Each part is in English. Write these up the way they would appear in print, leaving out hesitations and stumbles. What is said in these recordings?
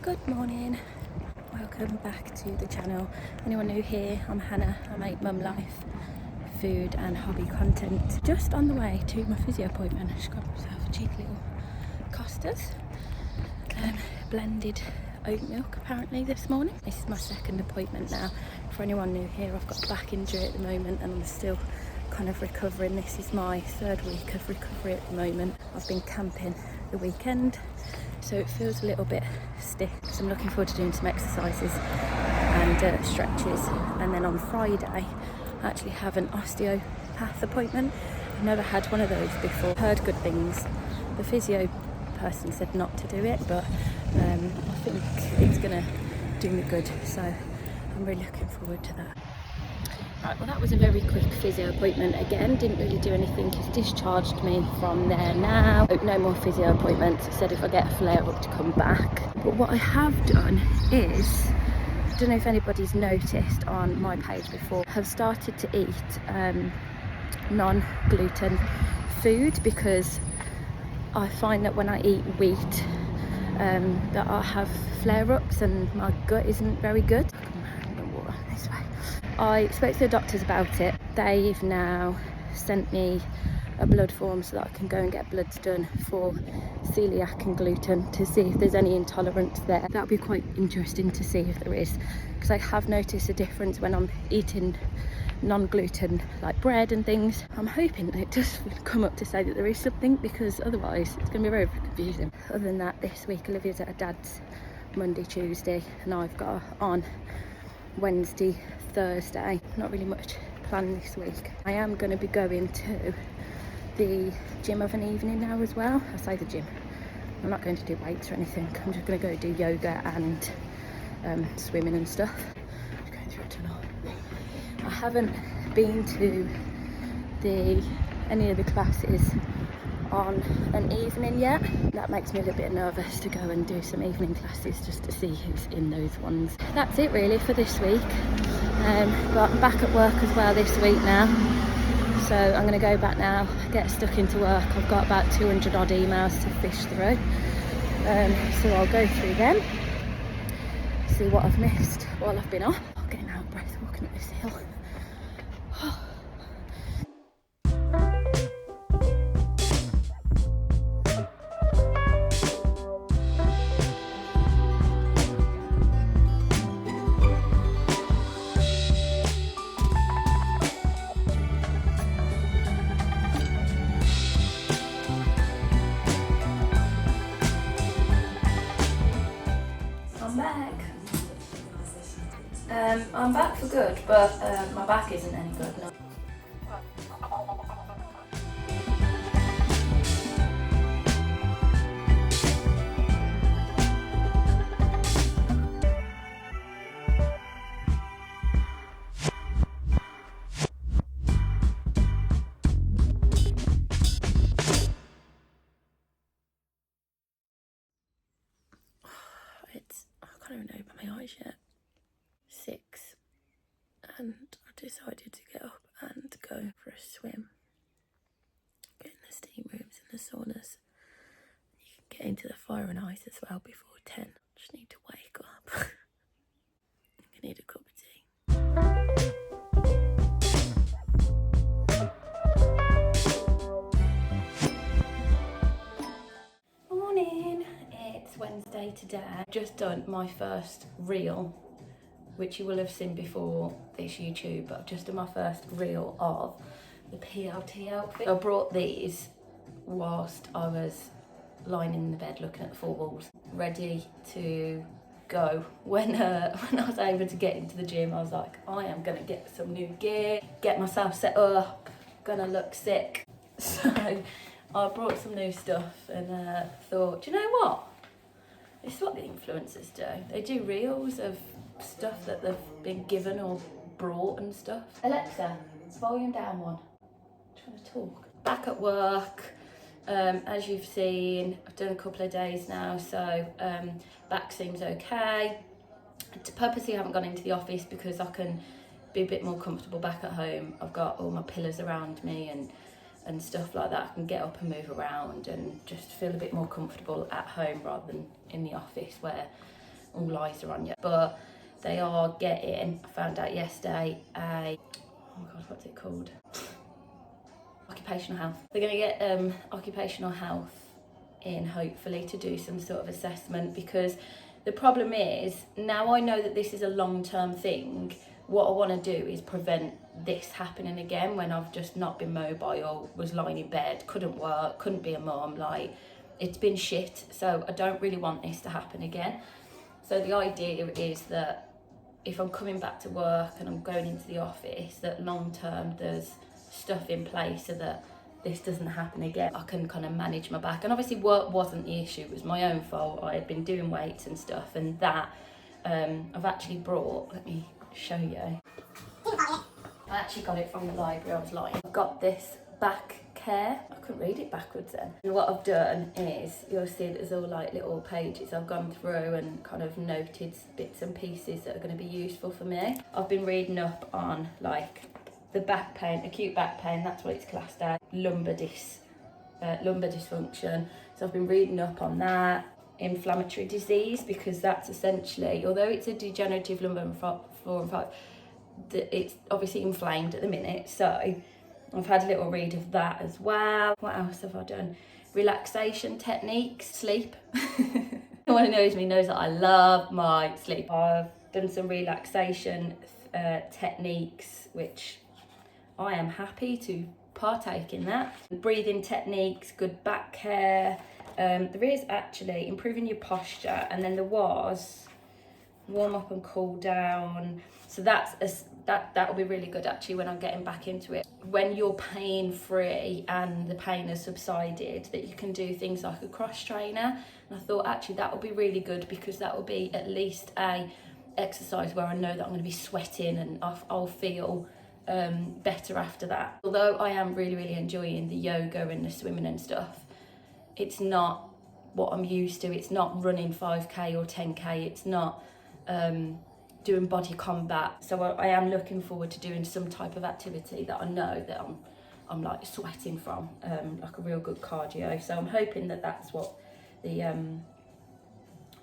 Good morning, welcome back to the channel. Anyone new here, I'm Hannah. I make mum life, food and hobby content. Just on the way to my physio appointment. I just got myself a cheeky little Costas, blended oat milk apparently this morning. This is my second appointment now. For anyone new here, I've got a back injury at the moment and I'm still kind of recovering. This is my third week of recovery at the moment. I've been camping the weekend, so it feels a little bit stiff. So I'm looking forward to doing some exercises and stretches. And then on Friday, I actually have an osteopath appointment. I've never had one of those before. Heard good things. The physio person said not to do it, but I think it's gonna do me good. So I'm really looking forward to that. Right, well that was a very quick physio appointment again, didn't really do anything. He's discharged me from there now. No more physio appointments. He said if I get a flare up to come back. But what I have done is, I don't know if anybody's noticed on my page before, have started to eat non-gluten food, because I find that when I eat wheat that I have flare-ups and my gut isn't very good. I spoke to the doctors about it. They've now sent me a blood form so that I can go and get bloods done for celiac and gluten to see if there's any intolerance there. That'll be quite interesting to see if there is, because I have noticed a difference when I'm eating non-gluten like bread and things. I'm hoping that it does come up to say that there is something, because otherwise it's going to be very confusing. Other than that, this week Olivia's at her dad's Monday, Tuesday, and I've got her on Wednesday, Thursday. Not really much planned this week. I am going to be going to the gym of an evening now as well. I say the gym, I'm not going to do weights or anything. I'm just going to go do yoga and swimming and stuff. Just going through a tunnel. I haven't been to any of the classes on an evening yet. That makes me a little bit nervous to go and do some evening classes just to see who's in those ones. That's it really for this week. But I'm back at work as well this week now, so I'm going to go back now, get stuck into work. I've got about 200 odd emails to fish through, so I'll go through them, see what I've missed while I've been off. I'm getting out of breath walking up this hill. I'm back for good, but my back isn't any good now. I can't even open my eyes yet. 6, and I decided to get up and go for a swim. Get in the steam rooms and the saunas. You can get into the fire and ice as well before 10. Just need to wake up. I need a cup of tea. Morning, it's Wednesday today. Just done my first reel, which you will have seen before this YouTube, but I've just done my first reel of the PLT outfit. I brought these whilst I was lying in the bed looking at the four walls, ready to go. When I was able to get into the gym, I was like, I am gonna get some new gear, get myself set up, gonna look sick. So I brought some new stuff and thought, do you know what? This is what the influencers do. They do reels of stuff that they've been given or brought and stuff. Alexa, volume down one. I'm trying to talk. Back at work, as you've seen, I've done a couple of days now, so back seems okay. Purposely I haven't gone into the office because I can be a bit more comfortable back at home. I've got all my pillars around me and stuff like that. I can get up and move around and just feel a bit more comfortable at home rather than in the office where all eyes are on you. But they are getting, I found out yesterday, oh God, what's it called? Occupational health. They're going to get occupational health in, hopefully, to do some sort of assessment, because the problem is, now I know that this is a long-term thing, what I want to do is prevent this happening again, when I've just not been mobile, was lying in bed, couldn't work, couldn't be a mum, like, it's been shit. So I don't really want this to happen again. So the idea is that if I'm coming back to work and I'm going into the office, that long term there's stuff in place so that this doesn't happen again. I can kind of manage my back. And obviously work wasn't the issue, it was my own fault. I had been doing weights and stuff, and that I've actually brought, let me show you. I actually got it from the library, I was lying. I've got this back care. I couldn't read it backwards then. And what I've done is, you'll see that there's all like little pages I've gone through and kind of noted bits and pieces that are going to be useful for me. I've been reading up on like the back pain, acute back pain, that's what it's classed as, lumbar dysfunction. So I've been reading up on that, inflammatory disease, because that's essentially, although it's a degenerative lumbar four and five, it's obviously inflamed at the minute. So I've had a little read of that as well. What else have I done? Relaxation techniques, sleep. Anyone who knows me knows that I love my sleep. I've done some relaxation techniques, which I am happy to partake in that. Breathing techniques, good back care. There is actually improving your posture, and then there was warm up and cool down. So that'll be really good actually when I'm getting back into it. When you're pain free and the pain has subsided, that you can do things like a cross trainer. And I thought actually that would be really good, because that will be at least a exercise where I know that I'm going to be sweating, and I'll feel better after that. Although I am really enjoying the yoga and the swimming and stuff, it's not what I'm used to. It's not running 5k or 10k, it's not doing body combat. So I am looking forward to doing some type of activity that I know that I'm like sweating from, like a real good cardio. So I'm hoping that that's what the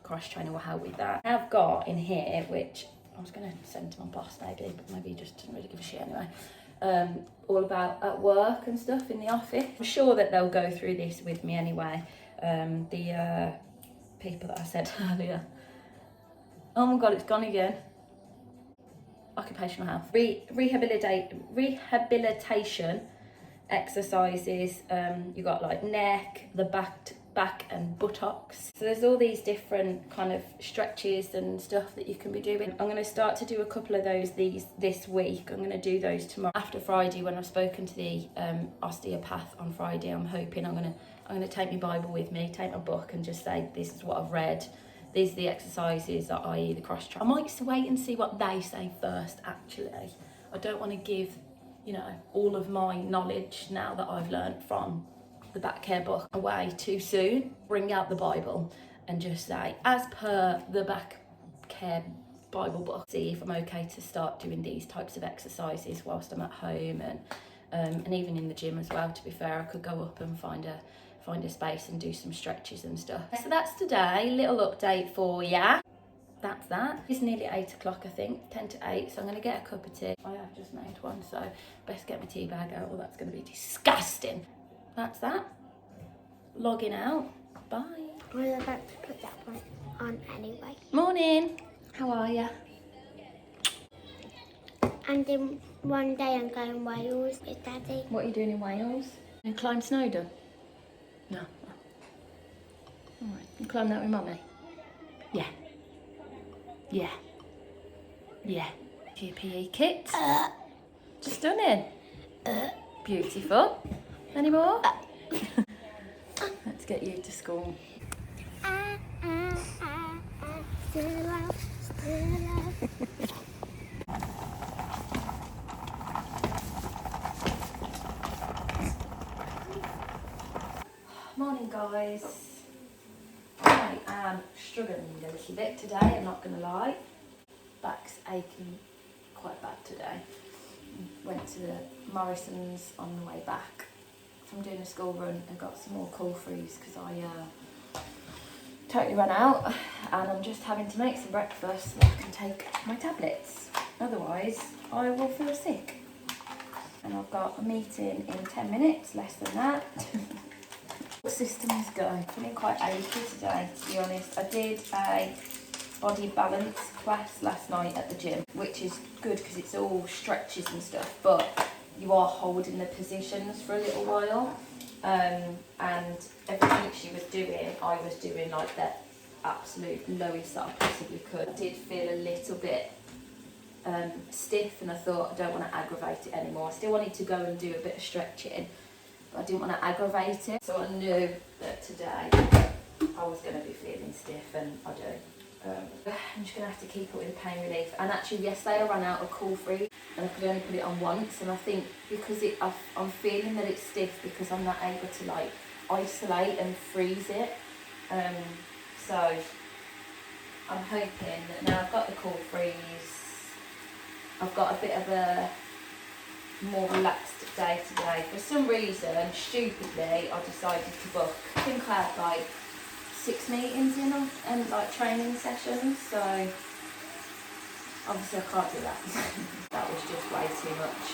cross trainer will help with that. I've got in here, which I was going to send to my boss maybe, but maybe he just didn't really give a shit anyway, all about at work and stuff in the office. I'm sure that they'll go through this with me anyway. The people that I said earlier. Oh my God, it's gone again. Occupational health. Rehabilitation exercises. You got like neck, the back and buttocks. So there's all these different kind of stretches and stuff that you can be doing. I'm going to start to do a couple of those this week. I'm going to do those tomorrow. After Friday, when I've spoken to the osteopath on Friday, I'm hoping I'm going to take my Bible with me, take my book, and just say, this is what I've read. These are the exercises, i.e. the cross trainer. I might wait and see what they say first, actually. I don't want to give, all of my knowledge now that I've learned from the back care book away too soon. Bring out the Bible and just say, as per the back care Bible book, see if I'm okay to start doing these types of exercises whilst I'm at home, and even in the gym as well. To be fair, I could go up and find a space and do some stretches and stuff. So that's today, little update for ya. That's that. It's nearly 8 o'clock, I think, 10 to 8, so I'm going to get a cup of tea. I have just made one, so best get my tea bag out, or that's going to be disgusting. That's that. Logging out. Bye. I was about to put that one on anyway. Morning. How are ya? And then one day I'm going to Wales with Daddy. What are you doing in Wales? You climb Snowdon? No. Alright. You climb that with Mummy? Yeah. Yeah. Yeah. Your PE kit. Stunning. Beautiful. Any more? Let's get you to school. Still love, still love. Morning, guys. I am struggling a little bit today, I'm not going to lie. Back's aching quite bad today. Went to the Morrison's on the way back from doing a school run and got some more cool freeze, because I totally run out and I'm just having to make some breakfast so I can take my tablets. Otherwise, I will feel sick. And I've got a meeting in 10 minutes, less than that. System is going. Feeling quite achy today, to be honest. I did a body balance class last night at the gym, which is good because it's all stretches and stuff, but you are holding the positions for a little while. And everything she was doing, I was doing like the absolute lowest that I possibly could. I did feel a little bit stiff, and I thought I don't want to aggravate it anymore. I still wanted to go and do a bit of stretching, but I didn't want to aggravate it. So I knew that today I was going to be feeling stiff, and I do. I'm just going to have to keep it with the pain relief. And actually yesterday I ran out of cool free and I could only put it on once, and I think because I'm feeling that it's stiff because I'm not able to like isolate and freeze it. So I'm hoping that now I've got the cool freeze, I've got a bit of a more relaxed day today. For some reason, stupidly, I decided to book. I think I had like 6 meetings in and like training sessions, so obviously I can't do that. That was just way too much.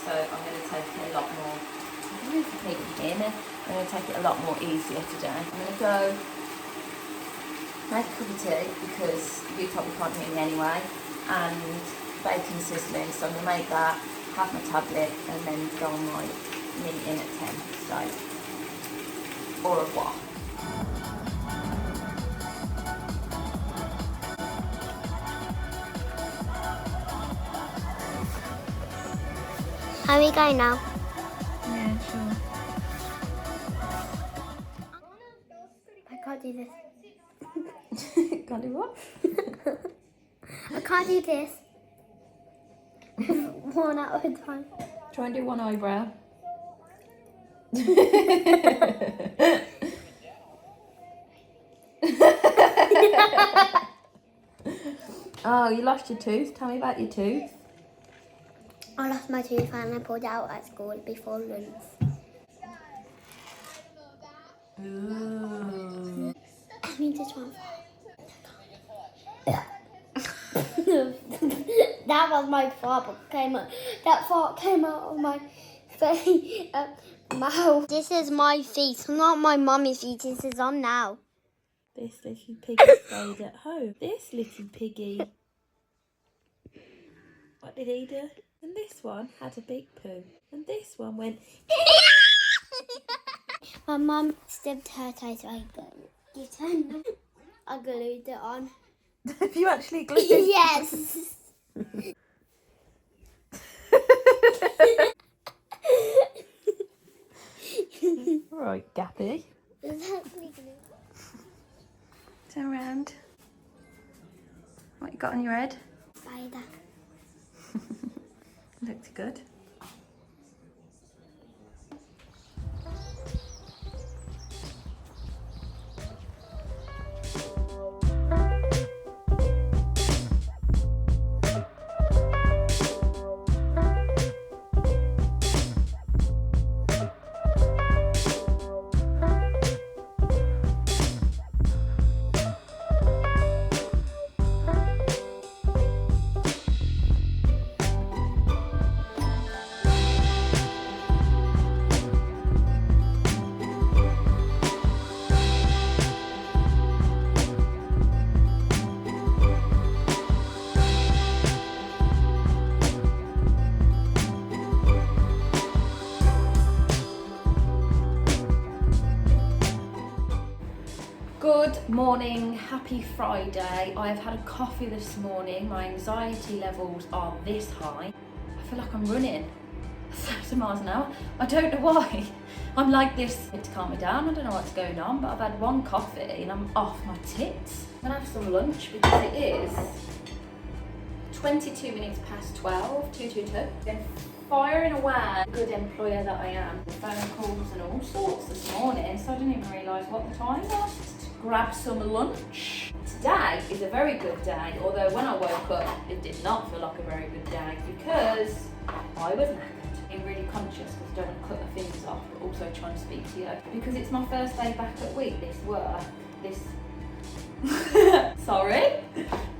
So I'm going to take it a lot more. I don't know if you can hear me. I'm going to take it a lot more easier today. I'm going to go make a cup of tea because you probably can't hear me anyway, and bacon sizzling. So I'm going to make that, have my tablet, and then go on my meeting at 10. So au revoir. Are we going now? Yeah, sure. I can't do this. Can't do what? I can't do this. One at a time. Try and do one eyebrow. Oh, you lost your tooth. Tell me about your tooth. I lost my tooth and I pulled it out at school before lunch. Ooh. I need to try and that was my fart, but that fart came out of my face, mouth. This is my feet, not my mummy's feet. This is on now. This little piggy stayed at home. This little piggy. What did he do? And this one had a big poo. And this one went... My mum stubbed her toe, so I glued it on. Have you actually glued it? Yes. Right, Gappy. Turn around. What you got on your head? Spider. Looked good. Good morning, happy Friday. I have had a coffee this morning. My anxiety levels are this high. I feel like I'm running 30 miles an hour. I don't know why. I'm like this. To calm me down, I don't know what's going on, but I've had one coffee and I'm off my tits. I'm gonna have some lunch because it is 22 minutes past 12, 222. Been firing away, good employer that I am. Phone calls and all sorts this morning, so I didn't even realise what the time was. Grab some lunch. Today is a very good day, although when I woke up it did not feel like a very good day because I was knackered. Being really conscious because I don't want to cut my fingers off, but also trying to speak to you because it's my first day back at week, this Sorry.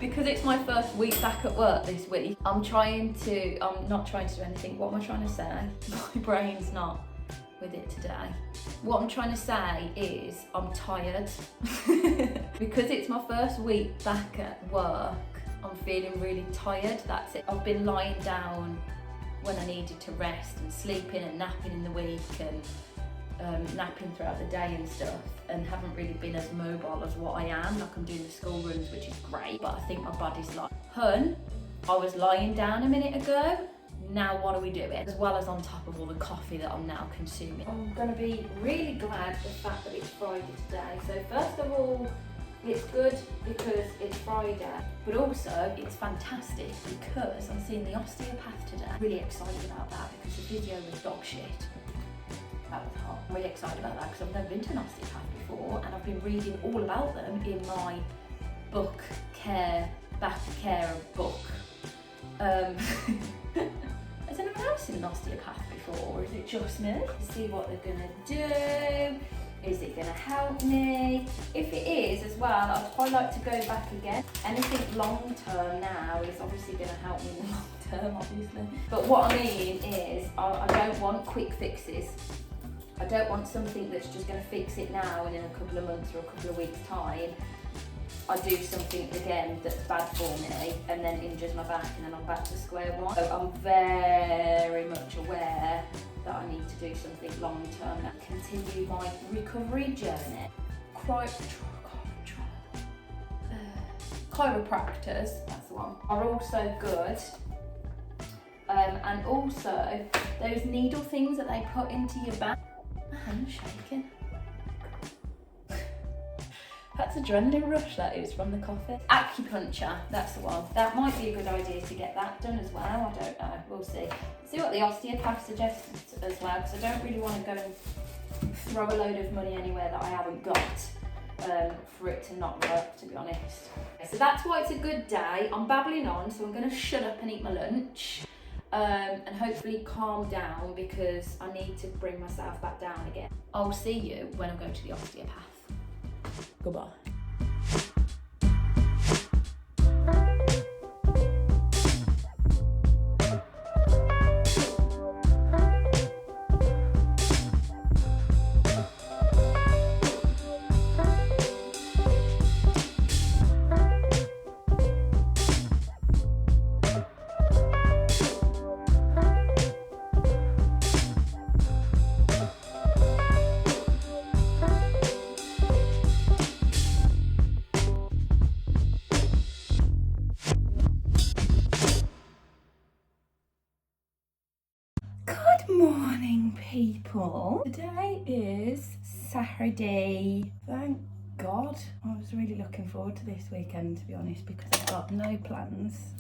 Because it's my first week back at work this week, I'm not trying to do anything. What am I trying to say? My brain's not with it today. What I'm trying to say is I'm tired. Because it's my first week back at work, I'm feeling really tired, that's it. I've been lying down when I needed to rest and sleeping and napping in the week and napping throughout the day and stuff, and haven't really been as mobile as what I am. Like, I'm doing the school runs, which is great, but I think my body's like, hun, I was lying down a minute ago, now what are we doing? As well as on top of all the coffee that I'm now consuming. I'm gonna be really glad the fact that it's Friday today. So first of all, it's good because it's Friday, but also it's fantastic because I'm seeing the osteopath today. I'm really excited about that because the physio was dog shit. That was hot. I'm really excited about that because I've never been to an osteopath before, and I've been reading all about them in my back care book. Has anyone else seen an osteopath before, or is it just me? See what they're gonna do. Is it gonna help me? If it is as well, I'd quite like to go back again. Anything long term now is obviously gonna help me in the long term, obviously. But what I mean is, I don't want quick fixes. I don't want something that's just going to fix it now and in a couple of months or a couple of weeks' time I do something again that's bad for me and then injures my back and then I'm back to square one. So I'm very much aware that I need to do something long term and continue my recovery journey. Chiropractors, that's the one, are also good. And also those needle things that they put into your back. My hand's shaking. That's adrenaline rush, that is, from the coffee. Acupuncture, that's the one. That might be a good idea to get that done as well. I don't know, we'll see. See what the osteopath suggests as well, because I don't really want to go and throw a load of money anywhere that I haven't got for it to not work, to be honest. So that's why it's a good day. I'm babbling on, so I'm going to shut up and eat my lunch. And hopefully calm down because I need to bring myself back down again. I'll see you when I go to the osteopath. Goodbye. Good morning, people. Today is Saturday. Thank God. I was really looking forward to this weekend, to be honest, because I've got no plans.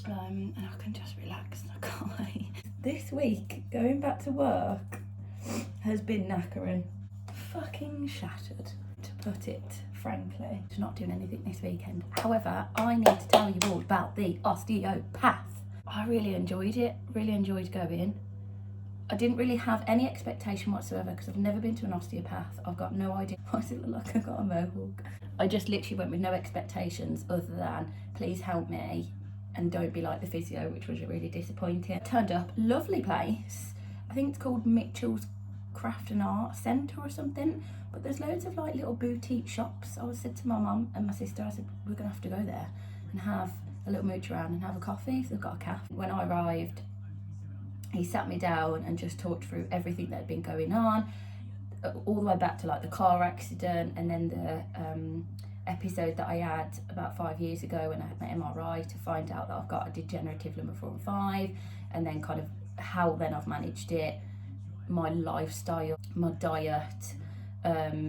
And I can just relax and I can't wait. This week, going back to work has been knackering. Fucking shattered, to put it frankly. Just not doing anything this weekend. However, I need to tell you all about the osteopath. I really enjoyed it, really enjoyed going. I didn't really have any expectation whatsoever because I've never been to an osteopath. I've got no idea. Why does it look like I've got a mohawk? I just literally went with no expectations other than, please help me and don't be like the physio, which was really disappointing. Turned up, lovely place. I think it's called Mitchell's Craft and Art Centre or something, but there's loads of like little boutique shops. I said to my mum and my sister, I said, we're gonna have to go there and have a little mooch around and have a coffee. So I've got a cafe. When I arrived, he sat me down and just talked through everything that had been going on, all the way back to like the car accident and then the episode that I had about 5 years ago when I had my MRI to find out that I've got a degenerative lumbar 4 and 5, and then kind of how then I've managed it, my lifestyle, my diet,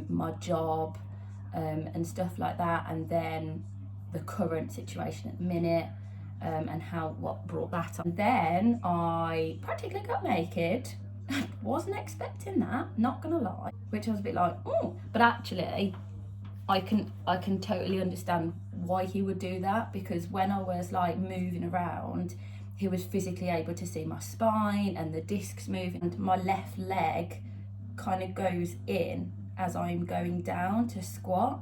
my job, and stuff like that, and then the current situation at the minute, and what brought that on. Then I practically got naked. Wasn't expecting that, not gonna lie, which I was a bit like, oh, but actually I can totally understand why he would do that, because when I was like moving around, he was physically able to see my spine and the discs moving, and my left leg kind of goes in as I'm going down to squat,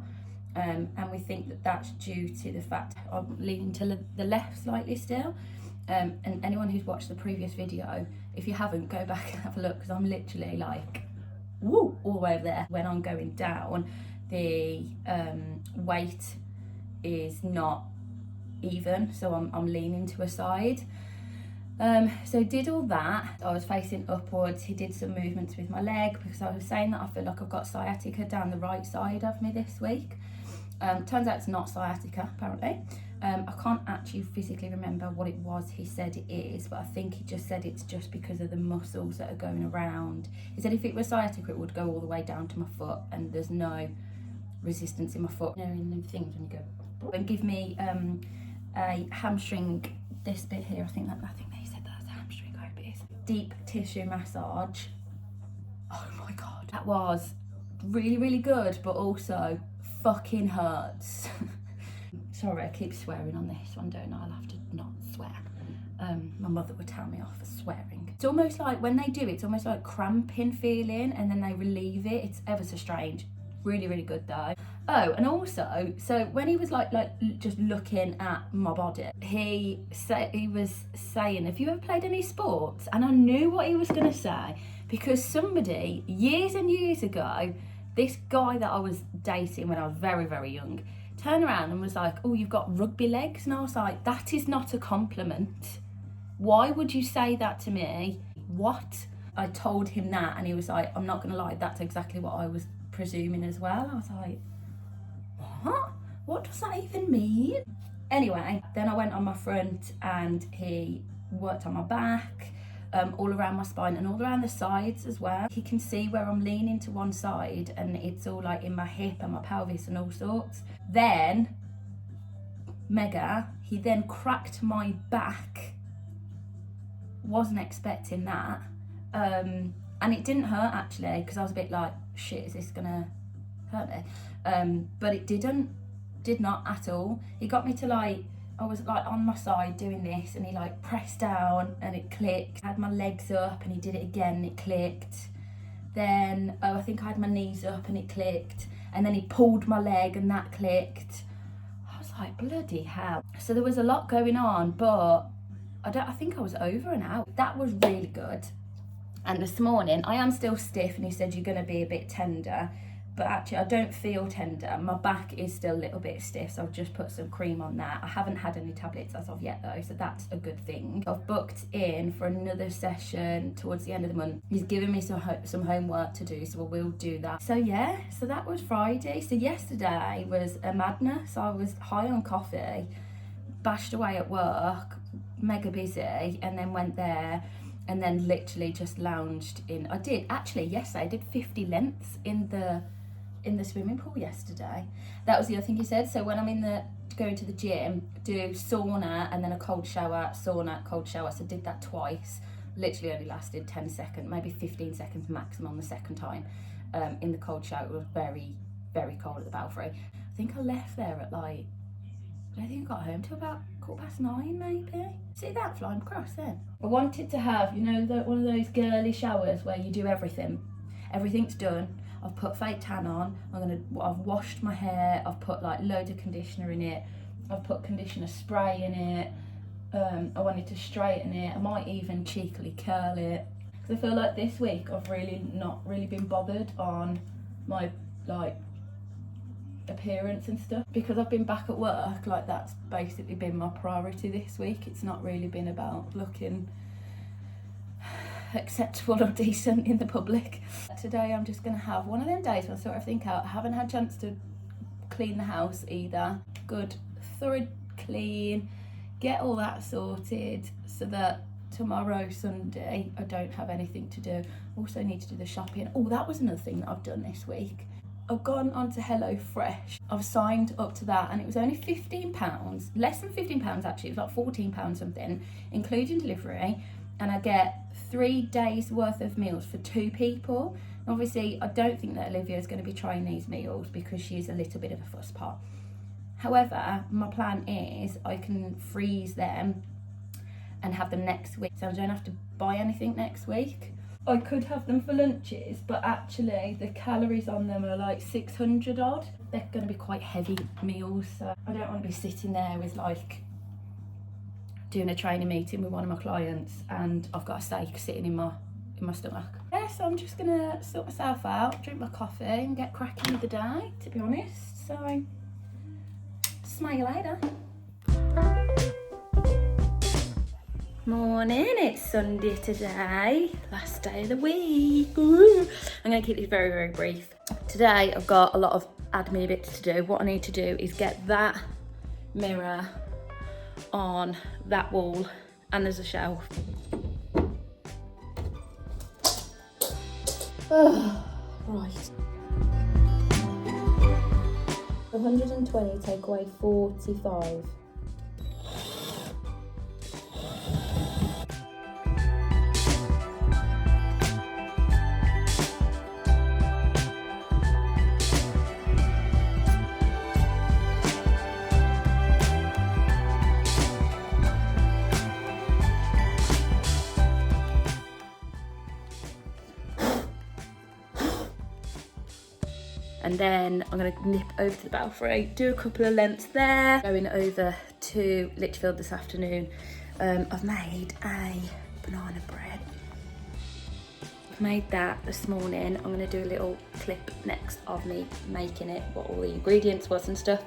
and we think that that's due to the fact I'm leaning to the left slightly still. And anyone who's watched the previous video, if you haven't, go back and have a look, because I'm literally like, woo, all the way over there. When I'm going down, the weight is not even, so I'm leaning to a side. So did all that. I was facing upwards. He did some movements with my leg, because I was saying that I feel like I've got sciatica down the right side of me this week. Turns out it's not sciatica, apparently. I can't actually physically remember what it was he said it is, but I think he just said it's just because of the muscles that are going around. He said if it was sciatica, it would go all the way down to my foot, and there's no resistance in my foot. You know, in them things when you go, and give me a hamstring, this bit here, I think they said that's a hamstring, I hope it is. Deep tissue massage. Oh my God. That was really, really good, but also fucking hurts. Sorry, I keep swearing on this one, don't I? I'll have to not swear. My mother would tell me off for swearing. It's almost like when they do it, it's almost like cramping feeling, and then they relieve it. It's ever so strange. Really, really good though. Oh, and also, so when he was like just looking at my body, he was saying, have you ever played any sports? And I knew what he was gonna say, because somebody years and years ago, this guy that I was dating when I was very, very young, turned around and was like, oh, you've got rugby legs. And I was like, that is not a compliment. Why would you say that to me? What? I told him that, and he was like, I'm not gonna lie, that's exactly what I was presuming as well. I was like, what does that even mean? Anyway, then I went on my front, and he worked on my back, all around my spine and all around the sides as well. He can see where I'm leaning to one side, and it's all like in my hip and my pelvis and all sorts. Then he then cracked my back. Wasn't expecting that. And it didn't hurt actually, because I was a bit like, shit, is this gonna hurt me? But it did not at all. He got me to like, I was like on my side doing this, and he like pressed down and it clicked. I had my legs up and he did it again and it clicked. Then, I think I had my knees up and it clicked. And then he pulled my leg and that clicked. I was like, bloody hell. So there was a lot going on, but I think I was over and out. That was really good. And this morning, I am still stiff, and he said you're gonna be a bit tender. But actually I don't feel tender. My back is still a little bit stiff, so I've just put some cream on that. I haven't had any tablets as of yet though, so that's a good thing. I've booked in for another session towards the end of the month. He's given me some homework to do, so I will do that. So yeah, so that was Friday. So yesterday was a madness. I was high on coffee, bashed away at work, mega busy, and then went there, and then literally just lounged in. I did actually yesterday, I did 50 lengths in the swimming pool yesterday. That was the other thing he said. So when I'm going to the gym, do sauna and then a cold shower, sauna, cold shower. So did that twice. Literally only lasted 10 seconds, maybe 15 seconds maximum the second time. In the cold shower, it was very, very cold at the Belfry. I think I left there at like, I think I got home to about 9:15 maybe. See that flying across then. I wanted to have, you know, one of those girly showers where you do everything. Everything's done. I've put fake tan on. I've washed my hair. I've put like loads of conditioner in it. I've put conditioner spray in it. I wanted to straighten it. I might even cheekily curl it. Because I feel like this week I've really not really been bothered on my like appearance and stuff, because I've been back at work. Like that's basically been my priority this week. It's not really been about looking acceptable or decent in the public. Today I'm just gonna have one of them days where I sort everything out. I haven't had a chance to clean the house either. Good thorough clean, get all that sorted, so that tomorrow Sunday I don't have anything to do. Also need to do the shopping. Oh, that was another thing that I've done this week. I've gone onto HelloFresh. I've signed up to that, and it was only £15, less than £15 actually. It was like £14 something, including delivery, and I get 3 days worth of meals for 2 people. Obviously, I don't think that Olivia is going to be trying these meals because she's a little bit of a fuss pot. However, my plan is I can freeze them and have them next week, so I don't have to buy anything next week. I could have them for lunches, but actually the calories on them are like 600 odd. they're going to be quite heavy meals, so I don't want to be sitting there with like doing a training meeting with one of my clients and I've got a steak sitting in my stomach. Yeah, so I'm just gonna sort myself out, drink my coffee and get cracking with the day, to be honest. So smell you later. Morning, it's Sunday today, last day of the week. Ooh. I'm going to keep this very, very brief. Today I've got a lot of admin bits to do. What I need to do is get that mirror on that wall, and there's a shelf. Oh, right. 120 take away 45. And then I'm going to nip over to the Belfry, do a couple of lengths there. Going over to Lichfield this afternoon. I've made a banana bread. I've made that this morning. I'm going to do a little clip next of me making it, what all the ingredients was and stuff.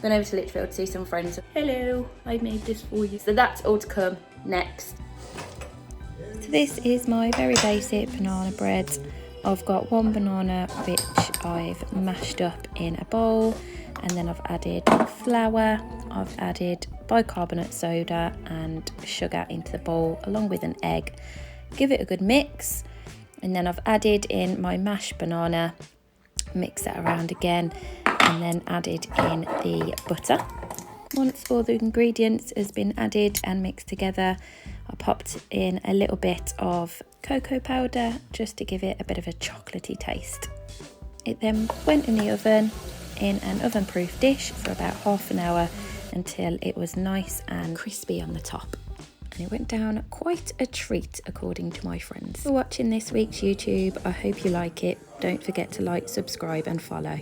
Going over to Lichfield to see some friends. Hello, I made this for you. So that's all to come next. So this is my very basic banana bread. I've got one banana which I've mashed up in a bowl, and then I've added flour, I've added bicarbonate soda and sugar into the bowl along with an egg. Give it a good mix, and then I've added in my mashed banana, mix that around again, and then added in the butter. Once all the ingredients has been added and mixed together, I popped in a little bit of cocoa powder just to give it a bit of a chocolatey taste. It then went in the oven in an oven-proof dish for about half an hour until it was nice and crispy on the top. And it went down quite a treat according to my friends. For watching this week's YouTube, I hope you like it. Don't forget to like, subscribe and follow.